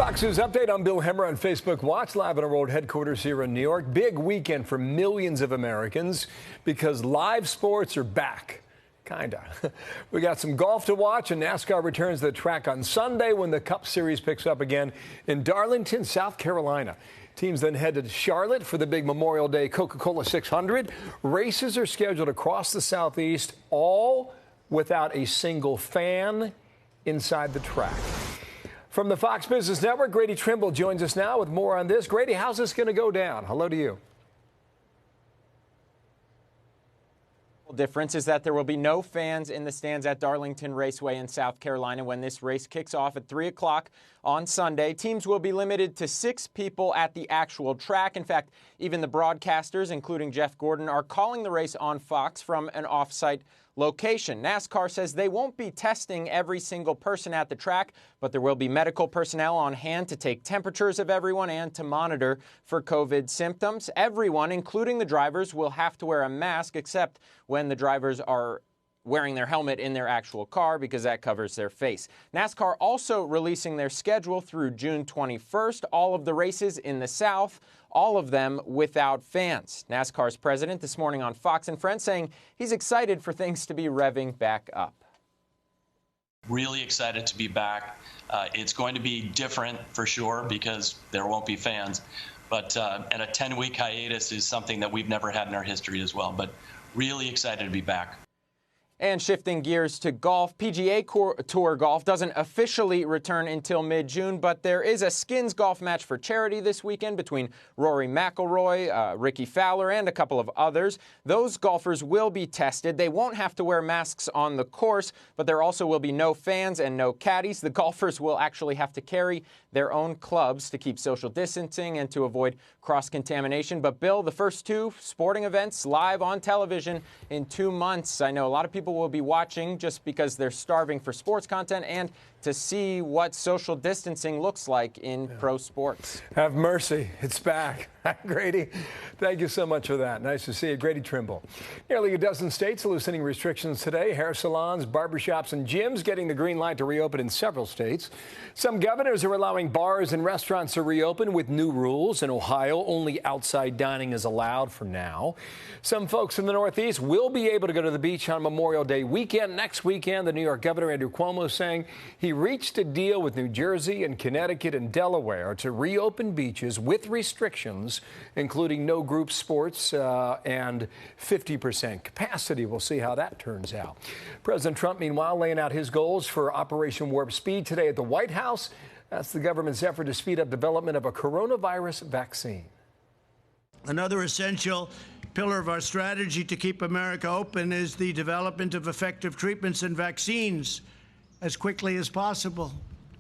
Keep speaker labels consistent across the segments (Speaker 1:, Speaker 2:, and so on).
Speaker 1: Fox News Update. I'm Bill Hemmer on Facebook Watch, live at our world headquarters here in New York. Big weekend for millions of Americans because live sports are back. Kinda. We got some golf to watch, and NASCAR returns to the track on Sunday when the Cup Series picks up again in Darlington, South Carolina. Teams then head to Charlotte for the big Memorial Day Coca-Cola 600. Races are scheduled across the Southeast, all without a single fan inside the track. From the Fox Business Network, Grady Trimble joins us now with more on this. Grady, how's this going to go down? Hello to you.
Speaker 2: Difference is that there will be no fans in the stands at Darlington Raceway in South Carolina when this race kicks off at 3 o'clock on Sunday. Teams will be limited to 6 people at the actual track. In fact, even the broadcasters, including Jeff Gordon, are calling the race on Fox from an off-site location. NASCAR says they won't be testing every single person at the track, but there will be medical personnel on hand to take temperatures of everyone and to monitor for COVID symptoms. Everyone, including the drivers, will have to wear a mask except when the drivers are wearing their helmet in their actual car because that covers their face. NASCAR also releasing their schedule through June 21st. All of the races in the South, all of them without fans. NASCAR's president this morning on Fox and Friends saying he's excited for things to be revving back up.
Speaker 3: Really excited to be back. It's going to be different for sure because there won't be fans. But and a 10-week hiatus is something that we've never had in our history as well. But really excited to be back.
Speaker 2: And shifting gears to golf, PGA Tour golf doesn't officially return until mid-June, but there is a skins golf match for charity this weekend between Rory McIlroy, Ricky Fowler, and a couple of others. Those golfers will be tested. They won't have to wear masks on the course, but there also will be no fans and no caddies. The golfers will actually have to carry their own clubs to keep social distancing and to avoid cross-contamination. But, Bill, the first 2 sporting events live on television in 2 months. I know a lot of people will be watching just because they're starving for sports content and to see what social distancing looks like in pro sports.
Speaker 1: Have mercy. It's back. Grady, thank you so much for that. Nice to see you. Grady Trimble. Nearly a dozen states loosening restrictions today. Hair salons, barbershops, and gyms getting the green light to reopen in several states. Some governors are allowing bars and restaurants to reopen with new rules. In Ohio, only outside dining is allowed for now. Some folks in the Northeast will be able to go to the beach on Memorial Day weekend. Next weekend, the New York Governor, Andrew Cuomo, saying he reached a deal with New Jersey and Connecticut and Delaware to reopen beaches with restrictions, including no group sports and 50% capacity. We'll see how that turns out. President Trump, meanwhile, laying out his goals for Operation Warp Speed today at the White House. That's the government's effort to speed up development of a coronavirus vaccine.
Speaker 4: Another essential pillar of our strategy to keep America open is the development of effective treatments and vaccines as quickly as possible.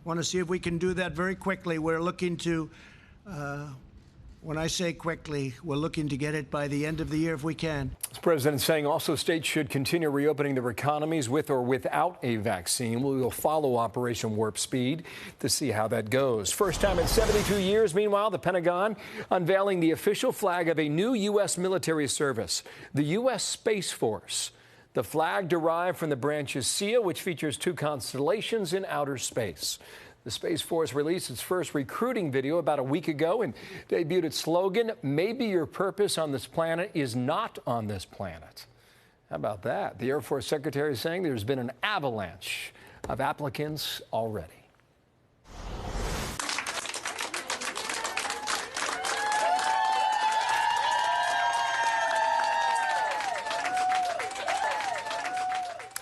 Speaker 4: Want to see if we can do that very quickly. We're looking to, when I say quickly, we're looking to get it by the end of the year if we can.
Speaker 1: The president saying also states should continue reopening their economies with or without a vaccine. We will follow Operation Warp Speed to see how that goes. First time in 72 years, meanwhile, the Pentagon unveiling the official flag of a new U.S. military service, the U.S. Space Force. The flag derived from the branch's seal, which features 2 constellations in outer space. The Space Force released its first recruiting video about a week ago and debuted its slogan, "Maybe your purpose on this planet is not on this planet." How about that? The Air Force Secretary is saying there's been an avalanche of applicants already.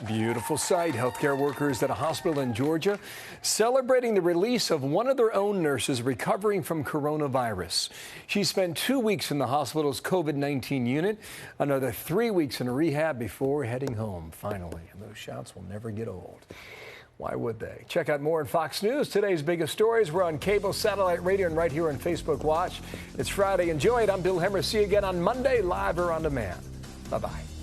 Speaker 1: Beautiful sight. Healthcare workers at a hospital in Georgia celebrating the release of one of their own nurses recovering from coronavirus. She spent 2 weeks in the hospital's COVID-19 unit, another 3 weeks in rehab before heading home, finally. And those shots will never get old. Why would they? Check out more on Fox News. Today's biggest stories. We're on cable, satellite, radio, and right here on Facebook Watch. It's Friday. Enjoy it. I'm Bill Hemmer. See you again on Monday, live or on demand. Bye-bye.